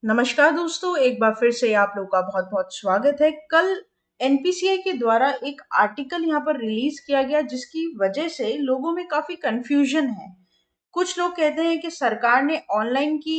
नमस्कार दोस्तों, एक बार फिर से आप लोगों का बहुत बहुत स्वागत है। कल एनपीसीआई के द्वारा एक आर्टिकल यहाँ पर रिलीज किया गया जिसकी वजह से लोगों में काफी कंफ्यूजन है। कुछ लोग कहते हैं कि सरकार ने ऑनलाइन की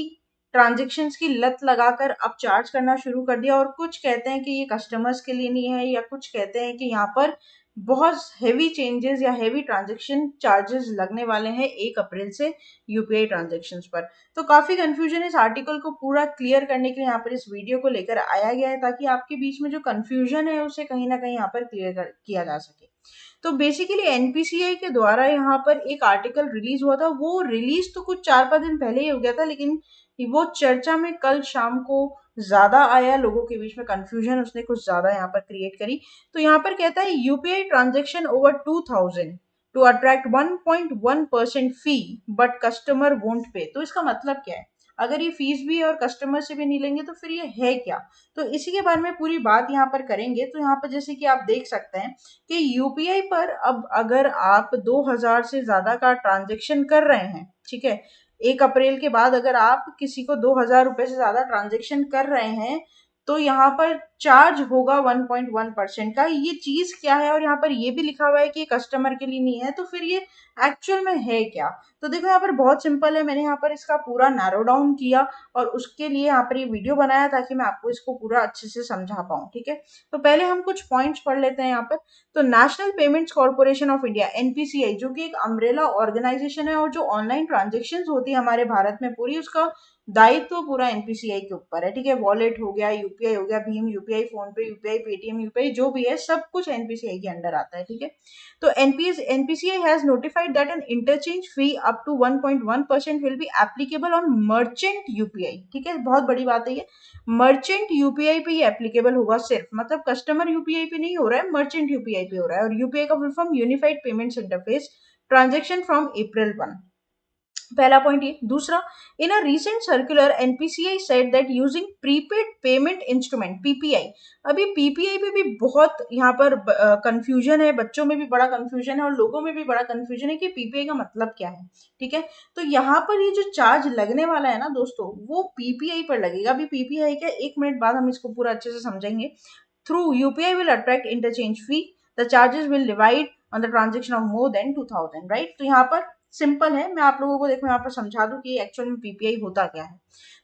ट्रांजैक्शंस की लत लगाकर अब चार्ज करना शुरू कर दिया, और कुछ कहते हैं कि ये कस्टमर्स के लिए नहीं है, या कुछ कहते हैं कि यहाँ पर बहुत हेवी चेंजेस या हेवी ट्रांजैक्शन चार्जेस लगने वाले हैं 1 अप्रैल से यूपीआई ट्रांजैक्शंस पर। तो काफी कंफ्यूजन है। इस आर्टिकल को पूरा क्लियर करने के लिए यहाँ पर इस वीडियो को लेकर आया गया है, ताकि आपके बीच में जो कंफ्यूजन है उसे कहीं ना कहीं यहाँ पर क्लियर किया जा सके। तो बेसिकली एनपीसीआई के द्वारा यहाँ पर एक आर्टिकल रिलीज हुआ था। वो रिलीज तो कुछ 4-5 दिन पहले ही हो गया था, लेकिन वो चर्चा में कल शाम को ज्यादा आया, लोगों के बीच में कंफ्यूजन उसने कुछ ज्यादा यहाँ पर क्रिएट करी। तो यहाँ पर कहता है UPI transaction over 2000 to attract 1.1% fee but customer won't pay. तो इसका मतलब क्या है? अगर ये फीस भी है और कस्टमर से भी नहीं लेंगे तो फिर ये है क्या? तो इसी के बारे में पूरी बात यहाँ पर करेंगे। तो यहाँ पर जैसे कि आप देख सकते हैं कि यूपीआई पर अब अगर आप 2000 से ज्यादा का ट्रांजेक्शन कर रहे हैं, ठीक है, 1 अप्रैल के बाद अगर आप किसी को 2000 रुपए से ज्यादा ट्रांजेक्शन कर रहे हैं, तो यहाँ पर चार्ज होगा 1.1% का। ये चीज क्या है? और यहाँ पर ये भी लिखा हुआ है कि कस्टमर के लिए नहीं है, तो फिर ये एक्चुअल में है क्या? तो देखो यहाँ पर बहुत सिंपल है। मैंने यहाँ पर इसका पूरा नैरो डाउन किया और उसके लिए यहाँ पर ये वीडियो बनाया ताकि मैं आपको इसको पूरा अच्छे से समझा पाऊँ। ठीक है, तो पहले हम कुछ पॉइंट्स पढ़ लेते हैं यहाँ पर। तो national payments corporation of India NPCI, जो कि एक अम्ब्रेला ऑर्गेनाइजेशन है और जो ऑनलाइन ट्रांजेक्शन होती है हमारे भारत में पूरी, उसका दायित्व तो पूरा एनपीसीआई के ऊपर है। ठीक है, वॉलेट हो गया, यूपीआई हो गया, भीम यूपीआई, फोन पे यूपीआई, पेटीएम यूपीआई, जो भी है सब कुछ एनपीसीआई के अंडर आता है। ठीक है, तो NPCI has notified that an interchange fee up to 1.1% will be applicable on merchant UPI. ठीक है, बहुत बड़ी बात है ये। मर्चेंट यूपीआई पे ये एप्लीकेबल होगा सिर्फ, मतलब कस्टमर यूपीआई पे नहीं हो रहा है, मर्चेंट यूपीआई पे हो रहा है। और यूपीआई का full form unified payments interface, transaction from April 1। पहला पॉइंट ये। दूसरा, in a recent circular NPCI said that using prepaid payment instrument PPI. अभी पीपीआई पे भी बहुत यहाँ पर कंफ्यूजन है, बच्चों में भी बड़ा कंफ्यूजन है और लोगों में भी बड़ा कंफ्यूजन है कि पीपीआई का मतलब क्या है। ठीक है, तो यहाँ पर ये जो चार्ज लगने वाला है ना दोस्तों, वो पीपीआई पर लगेगा। अभी पीपीआई क्या, 1 मिनट बाद हम इसको पूरा अच्छे से समझेंगे। Through UPI will attract interchange fee, the charges will divide on the transaction of more than 2000, right. तो यहाँ पर सिंपल है, मैं आप लोगों को देखो यहाँ पर समझा दूं कि एक्चुअल में पीपीआई होता क्या है।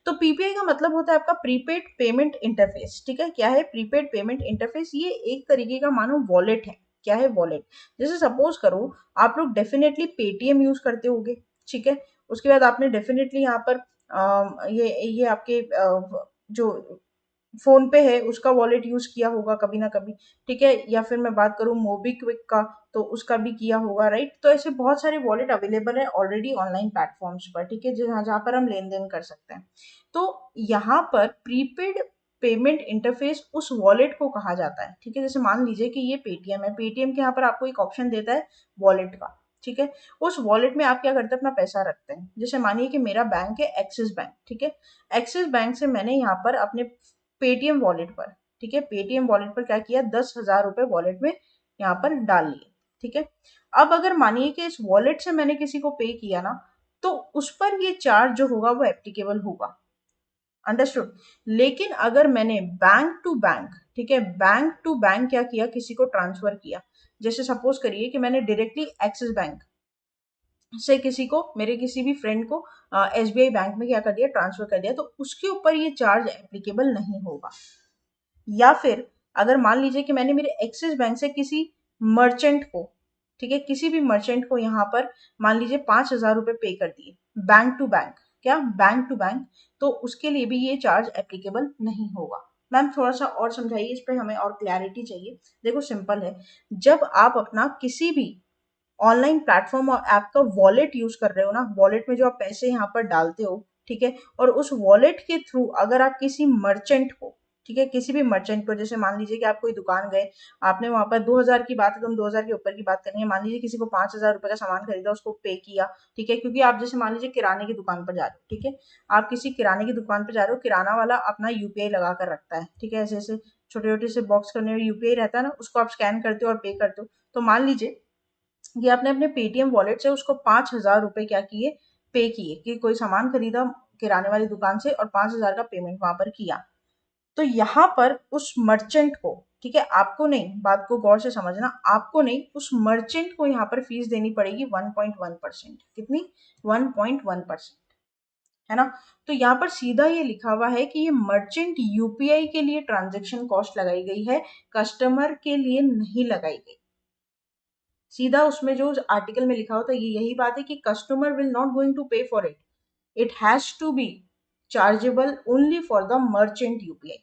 तो पीपीआई का मतलब होता है आपका प्रीपेड पेमेंट इंटरफेस। ठीक है, क्या है प्रीपेड पेमेंट इंटरफेस? ये एक तरीके का मानो वॉलेट है। क्या है? वॉलेट। जैसे सपोज करो आप लोग डेफिनेटली पेटीएम यूज करते होगे, ठीक है, उसके बाद आपने डेफिनेटली यहाँ पर ये आपके जो फोन पे है उसका वॉलेट यूज किया होगा कभी ना कभी। ठीक है, या फिर मैं बात करूं मोबीक्विक का, तो उसका भी किया होगा, राइट। तो ऐसे बहुत सारे वॉलेट अवेलेबल है ऑलरेडी ऑनलाइन प्लेटफॉर्म्स पर। ठीक है, जहाँ जहाँ पर हम लेन देन कर सकते हैं। तो यहाँ पर प्रीपेड पेमेंट इंटरफेस उस वॉलेट को कहा जाता है। ठीक है, जैसे मान लीजिए कि ये पेटीएम है, पेटीएम के यहाँ पर आपको एक ऑप्शन देता है वॉलेट का। ठीक है, उस वॉलेट में आप क्या करते हैं, अपना पैसा रखते हैं। जैसे मानिए कि मेरा बैंक है एक्सिस बैंक। ठीक है, एक्सिस बैंक से मैंने यहाँ पर अपने पेटीएम वॉलेट पर, ठीक है, पेटीएम वॉलेट पर क्या किया, 10,000 रुपए वॉलेट में यहाँ पर डाल लिए। ठीक है, अब अगर मानिए कि इस वॉलेट से मैंने किसी को पे किया ना, तो उस पर ये चार्ज जो होगा वो एप्लीकेबल होगा। अंडरस्टूड। लेकिन अगर मैंने बैंक टू बैंक, ठीक है, बैंक टू बैंक क्या किया, किसी को ट्रांसफर किया, जैसे सपोज करिए कि मैंने डायरेक्टली एक्सिस बैंक से किसी को, मेरे किसी भी फ्रेंड को एसबीआई बैंक में क्या कर दिया, ट्रांसफर कर दिया, तो उसके ऊपर ये चार्ज एप्लीकेबल नहीं होगा। या फिर अगर मान लीजिए कि मैंने मेरे एक्सिस बैंक से किसी मर्चेंट को, ठीक है, किसी भी मर्चेंट को यहाँ पर मान लीजिए 5,000 रुपए पे कर दिए बैंक टू बैंक, क्या बैंक टू बैंक, तो उसके लिए भी ये चार्ज एप्लीकेबल नहीं होगा। मैम थोड़ा सा और समझाइए, इस पर हमें और क्लैरिटी चाहिए। देखो सिंपल है, जब आप अपना किसी भी ऑनलाइन प्लेटफॉर्म और ऐप का वॉलेट यूज कर रहे हो ना, वॉलेट में जो आप पैसे यहाँ पर डालते हो, ठीक है, और उस वॉलेट के थ्रू अगर आप किसी मर्चेंट को, ठीक है, किसी भी मर्चेंट को, जैसे मान लीजिए कि आप कोई दुकान गए, आपने वहां पर 2000 की बात है तो हम 2000 के ऊपर की बात करेंगे, मान लीजिए किसी को 5,000 रुपए का सामान खरीदा, उसको पे किया। ठीक है, क्योंकि आप जैसे मान लीजिए किराने की दुकान पर जा रहे हो, ठीक है, आप किसी किराने की दुकान पर जा रहे हो, किराना वाला अपना यूपीआई लगा कर रखता है। ठीक है, ऐसे ऐसे छोटे छोटे से बॉक्स करने में यूपीआई रहता है ना, उसको आप स्कैन करते हो और पे करते हो। तो मान लीजिए कि आपने अपने पेटीएम वॉलेट से उसको 5,000 रुपए क्या किए, पे किए, कि कोई सामान खरीदा किराने वाली दुकान से और 5,000 का पेमेंट वहां पर किया, तो यहाँ पर उस मर्चेंट को, ठीक है, आपको नहीं, बात को गौर से समझना, आपको नहीं, उस मर्चेंट को यहाँ पर फीस देनी पड़ेगी 1.1%। कितनी? 1.1%, है ना। तो यहाँ पर सीधा ये लिखा हुआ है कि ये मर्चेंट यूपीआई के लिए ट्रांजेक्शन कॉस्ट लगाई गई है, कस्टमर के लिए नहीं लगाई गई। सीधा उसमें जो आर्टिकल में लिखा होता है ये यही बात है कि customer will not going to pay for it, it has to be chargeable only for the merchant UPI,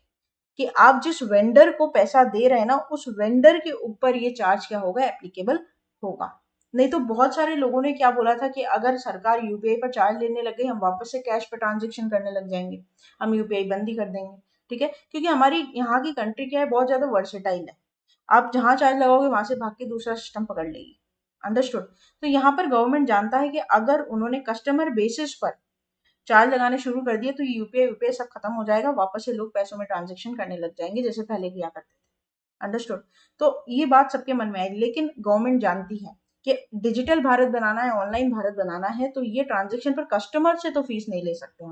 कि आप जिस वेंडर को पैसा दे रहे हैं ना, उस वेंडर के ऊपर ये चार्ज क्या होगा, एप्लीकेबल होगा। नहीं तो बहुत सारे लोगों ने क्या बोला था कि अगर सरकार यूपीआई पर चार्ज लेने लग गई, हम वापस से कैश पर ट्रांजेक्शन करने लग जाएंगे, हम यूपीआई बंद ही कर देंगे, ठीक है, क्योंकि हमारी यहाँ की कंट्री क्या है, बहुत ज्यादा वर्सेटाइल है, आप जहां चार्ज लगाओगे वहां से भाग के दूसरा सिस्टम पकड़ लेगी। अंडरस्टूड। तो यहाँ पर गवर्नमेंट जानता है कि अगर उन्होंने कस्टमर बेसिस पर चार्ज लगाने शुरू कर दिए तो यूपीआई यूपीआई सब खत्म हो जाएगा, वापस से लोग पैसों में ट्रांजेक्शन करने लग जाएंगे जैसे पहले किया करते थे। अंडरस्टूड। तो ये बात सबके मन में आई, लेकिन गवर्नमेंट जानती है कि डिजिटल भारत बनाना है, ऑनलाइन भारत बनाना है, तो ये ट्रांजेक्शन पर कस्टमर से तो फीस नहीं ले सकते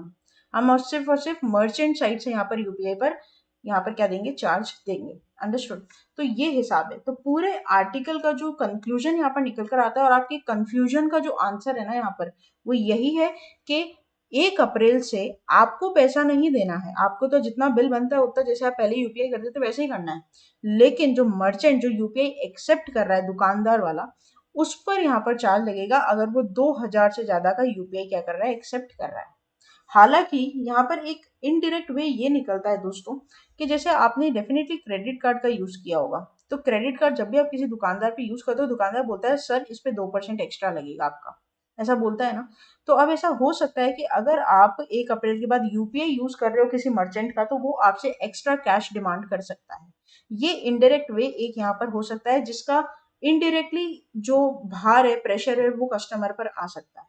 हम और सिर्फ मर्चेंट साइड से यहाँ पर यूपीआई पर यहाँ पर क्या देंगे, चार्ज देंगे। अंडरस्टूड। तो ये हिसाब है। तो पूरे आर्टिकल का जो कंक्लूजन यहाँ पर निकल कर आता है और आपके कंफ्यूजन का जो आंसर है ना यहाँ पर, वो यही है कि 1 अप्रैल से आपको पैसा नहीं देना है, आपको तो जितना बिल बनता है उतना, जैसे आप पहले यूपीआई करते थे वैसे ही करना है, लेकिन जो मर्चेंट जो यूपीआई एक्सेप्ट कर रहा है, दुकानदार वाला, उस पर यहाँ पर चार्ज लगेगा अगर वो 2,000 से ज्यादा का यूपीआई क्या कर रहा है, एक्सेप्ट कर रहा है। हालांकि यहाँ पर एक इनडायरेक्ट वे ये निकलता है दोस्तों कि जैसे आपने डेफिनेटली क्रेडिट कार्ड का यूज किया होगा, तो क्रेडिट कार्ड जब भी आप किसी दुकानदार पे यूज करते हो, दुकानदार बोलता है सर इस पे 2% एक्स्ट्रा लगेगा आपका, ऐसा बोलता है ना। तो अब ऐसा हो सकता है कि अगर आप 1 अप्रैल के बाद यूपीआई यूज कर रहे हो किसी मर्चेंट का, तो वो आपसे एक्स्ट्रा कैश डिमांड कर सकता है। ये इनडायरेक्ट वे एक यहाँ पर हो सकता है जिसका इनडायरेक्टली जो भार है, प्रेशर है, वो कस्टमर पर आ सकता है।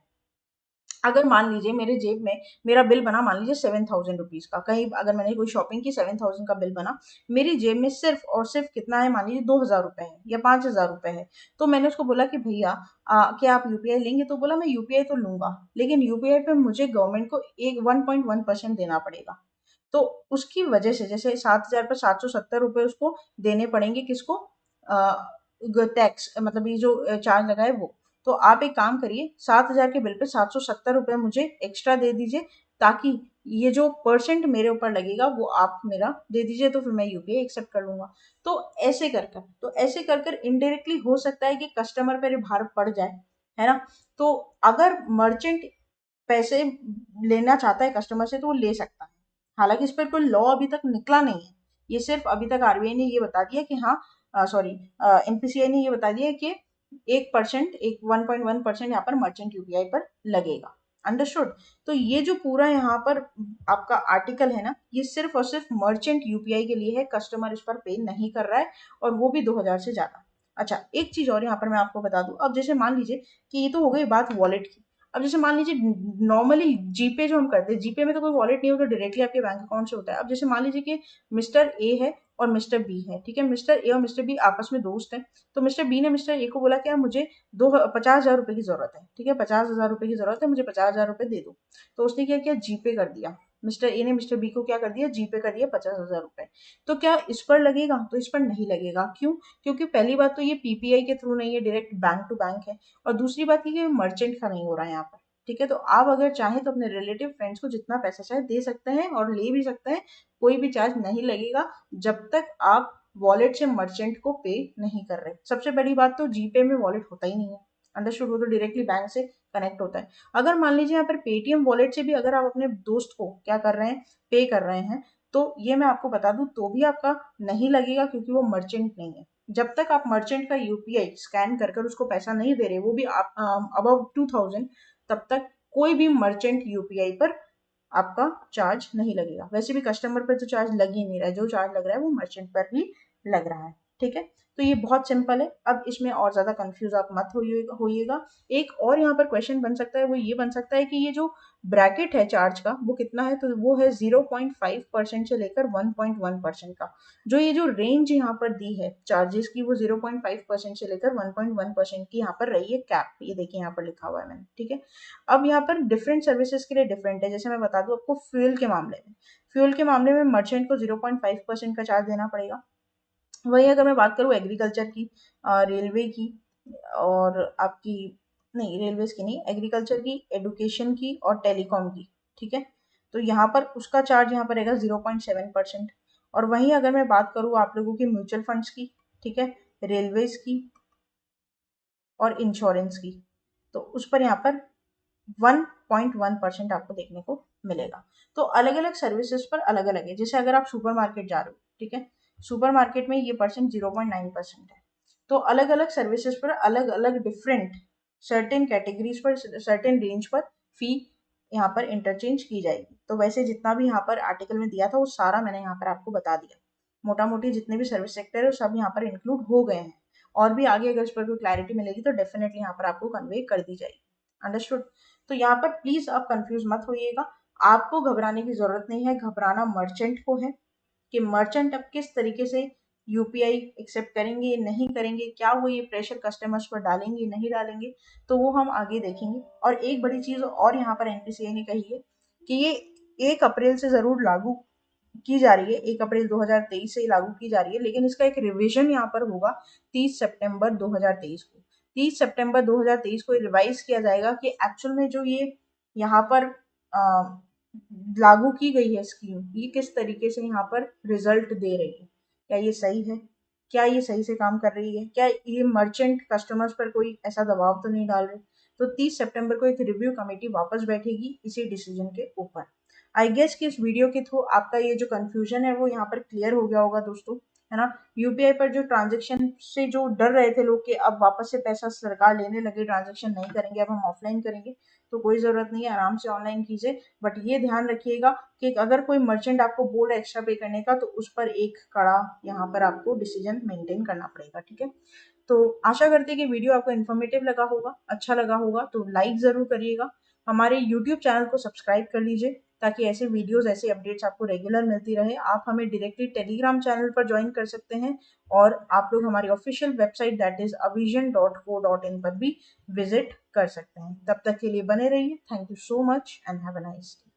अगर मान लीजिए मेरे जेब में मेरा बिल बना, मान लीजिए 7,000 रुपीज का, कहीं अगर मैंने कोई शॉपिंग की, 7,000 का बिल बना, मेरी जेब में सिर्फ और सिर्फ कितना है, मान लीजिए 2,000 रुपए है या 5,000 रुपए है, तो मैंने उसको बोला कि भैया क्या आप यूपीआई लेंगे, तो बोला मैं यूपीआई तो लूंगा, लेकिन यूपीआई पे मुझे गवर्नमेंट को एक 1.1% देना पड़ेगा। तो उसकी वजह से जैसे 7,000 पर 770 रुपए उसको देने पड़ेंगे, किसको, टैक्स, मतलब ये जो चार्ज लगा है वो। तो आप एक काम करिए, 7,000 के बिल पे 770 रुपए मुझे एक्स्ट्रा दे दीजिए, ताकि ये जो परसेंट मेरे ऊपर लगेगा वो आप मेरा दे दीजिए, तो फिर मैं यूपीआई एक्सेप्ट कर लूंगा। तो ऐसे कर कर इनडायरेक्टली हो सकता है कि कस्टमर पर भार पड़ जाए, है ना। तो अगर मर्चेंट पैसे लेना चाहता है कस्टमर से तो वो ले सकता है। हालांकि इस पर कोई लॉ अभी तक निकला नहीं है, ये सिर्फ अभी तक आरबीआई ने ये बता दिया कि हाँ, सॉरी, एनपीसीआई ने ये बता दिया कि 1%, एक 1.1% यहाँ पर मर्चेंट यूपीआई पर लगेगा। अंडरस्टूड। तो ये जो पूरा यहाँ पर आपका आर्टिकल है ना, ये सिर्फ और सिर्फ मर्चेंट यूपीआई के लिए है, कस्टमर इस पर पे नहीं कर रहा है, और वो भी 2,000 से ज्यादा। अच्छा, एक चीज और यहाँ पर मैं आपको बता दूं, अब जैसे मान लीजिए कि ये तो हो गई बात वॉलेट की। अब जैसे मान लीजिए नॉर्मली जीपे जो हम करते हैं, जीपे में तो कोई वॉलेट नहीं होता, डायरेक्टली आपके बैंक अकाउंट से होता है। अब जैसे मान लीजिए कि मिस्टर ए है और मिस्टर बी है, ठीक है, मिस्टर ए और मिस्टर बी आपस में दोस्त हैं, तो मिस्टर बी ने मिस्टर ए को बोला कि यार मुझे 50,000 रुपए की जरूरत है, ठीक है, 50,000 रुपए की जरूरत है, मुझे 50,000 रुपए दे दो। तो उसने क्या किया, जीपे कर दिया, मिस्टर ए ने मिस्टर बी को क्या कर दिया, जीपे कर दिया 50,000 रुपए। तो क्या इस पर लगेगा, तो इस पर नहीं लगेगा। क्यों? क्योंकि पहली बात तो ये पीपीआई के थ्रू नहीं है, डायरेक्ट बैंक टू बैंक है, और दूसरी बात ये मर्चेंट का नहीं हो रहा है यहाँ पर, ठीक है। तो आप अगर चाहें तो अपने रिलेटिव फ्रेंड्स को जितना पैसा चाहे दे सकते हैं और ले भी सकते हैं, कोई भी चार्ज नहीं लगेगा जब तक आप वॉलेट से मर्चेंट को पे नहीं कर रहे। सबसे बड़ी बात तो जीपे में वॉलेट होता ही नहीं है। अंडरस्टूड। वो तो डायरेक्टली बैंक से कनेक्ट होता है। अगर मान लीजिए यहाँ पर पेटीएम वॉलेट से भी अगर आप अपने दोस्त को क्या कर रहे हैं, पे कर रहे हैं, तो ये मैं आपको बता दूं तो भी आपका नहीं लगेगा, क्योंकि वो मर्चेंट नहीं है। जब तक आप मर्चेंट का यूपीआई स्कैन कर कर उसको पैसा नहीं दे रहे, वो भी आप अबव 2,000, तब तक कोई भी मर्चेंट यूपीआई पर आपका चार्ज नहीं लगेगा। वैसे भी कस्टमर पर तो चार्ज लग ही नहीं रहा है, जो चार्ज लग रहा है वो मर्चेंट पर ही लग रहा है। ठीक है, तो ये बहुत सिंपल है। अब इसमें और ज़्यादा कंफ्यूज आप मत होइएगा। एक और यहाँ पर क्वेश्चन बन सकता है, वो ये बन सकता है कि ये जो ब्रैकेट है चार्ज का वो कितना है, तो वो है 0.5% से लेकर 1.1% का। जो ये जो रेंज यहाँ पर दी है चार्जेस की, वो 0.5% से लेकर 1.1% की यहाँ पर रही है कैप। ये देखिए यहाँ पर लिखा हुआ है मैंने, ठीक है। अब यहाँ पर डिफरेंट सर्विसेज के लिए डिफरेंट है। जैसे मैं बता दूं आपको, फ्यूल के मामले में मर्चेंट को 0.5% का चार्ज देना पड़ेगा। वही अगर मैं बात करूँ एग्रीकल्चर की, रेलवे की, और आपकी, नहीं रेलवेज की नहीं, एग्रीकल्चर की, एडुकेशन की और टेलीकॉम की, ठीक है, तो यहाँ पर उसका चार्ज यहाँ पर रहेगा 0.7%। और वहीं अगर मैं बात करूँ आप लोगों की म्यूचुअल फंड्स की, ठीक है, रेलवेज की और इंश्योरेंस की, तो उस पर यहाँ पर 1.1% आपको देखने को मिलेगा। तो अलग अलग सर्विसेज पर अलग अलग है। जैसे अगर आप सुपरमार्केट जा रहे हो, ठीक है, सुपरमार्केट में ये परसेंट 0.9% है। तो अलग अलग सर्विसेज पर अलग अलग डिफरेंट सर्टेन कैटेगरीज पर सर्टेन रेंज पर फी यहाँ पर इंटरचेंज की जाएगी। तो वैसे जितना भी यहाँ पर आर्टिकल में दिया था वो सारा मैंने यहाँ पर आपको बता दिया। मोटा मोटी जितने भी सर्विस सेक्टर है सब यहाँ पर इंक्लूड हो गए हैं। और भी आगे अगर इस पर कोई क्लैरिटी मिलेगी तो डेफिनेटली यहाँ पर आपको कन्वे कर दी जाएगी। अंडरस्टूड। तो यहाँ पर प्लीज आप कंफ्यूज मत होइएगा। आपको घबराने की जरूरत नहीं है, घबराना मर्चेंट को है कि मर्चेंट अब किस तरीके से यूपीआई एक्सेप्ट करेंगे नहीं करेंगे, क्या वो ये प्रेशर कस्टमर्स पर डालेंगे नहीं डालेंगे, तो वो हम आगे देखेंगे। और एक बड़ी चीज और यहाँ पर एनपीसीआई ने कही है कि ये 1 अप्रैल से जरूर लागू की जा रही है, 1 अप्रैल 2023 से ही लागू की जा रही है, लेकिन इसका एक रिवीजन यहाँ पर होगा 30 सितंबर 2023 को। 30 सितंबर 2023 को रिवाइज किया जाएगा कि एक्चुअल में जो ये यहाँ पर लागू की गई है स्कीम, ये किस तरीके से यहाँ पर रिजल्ट दे रही है, क्या ये सही है, क्या ये सही से काम कर रही है, क्या ये मर्चेंट कस्टमर्स पर कोई ऐसा दबाव तो नहीं डाल रहे। तो 30 सितंबर को एक रिव्यू कमेटी वापस बैठेगी इसी डिसीजन के ऊपर। आई गेस कि इस वीडियो के थ्रू आपका ये जो कंफ्यूजन है वो यहाँ पर क्लियर हो गया होगा दोस्तों, है ना। यूपीआई पर जो ट्रांजेक्शन से जो डर रहे थे लोग कि अब वापस से पैसा सरकार लेने लगे, ट्रांजेक्शन नहीं करेंगे, अब हम ऑफलाइन करेंगे, तो कोई ज़रूरत नहीं है, आराम से ऑनलाइन कीजिए। बट ये ध्यान रखिएगा कि अगर कोई मर्चेंट आपको बोल रहा है एक्स्ट्रा पे करने का, तो उस पर एक कड़ा यहाँ पर आपको डिसीजन मेंटेन करना पड़ेगा, ठीक है। तो आशा करते हैं कि वीडियो आपको इन्फॉर्मेटिव लगा होगा, अच्छा लगा होगा, तो लाइक ज़रूर करिएगा। हमारे यूट्यूब चैनल को सब्सक्राइब कर लीजिए ताकि ऐसे वीडियोस, ऐसे अपडेट्स आपको रेगुलर मिलती रहे। आप हमें डायरेक्टली टेलीग्राम चैनल पर ज्वाइन कर सकते हैं और आप लोग हमारी official website that is avision.co.in पर भी विजिट कर सकते हैं। तब तक के लिए बने रहिए। Thank you so much and have a nice day.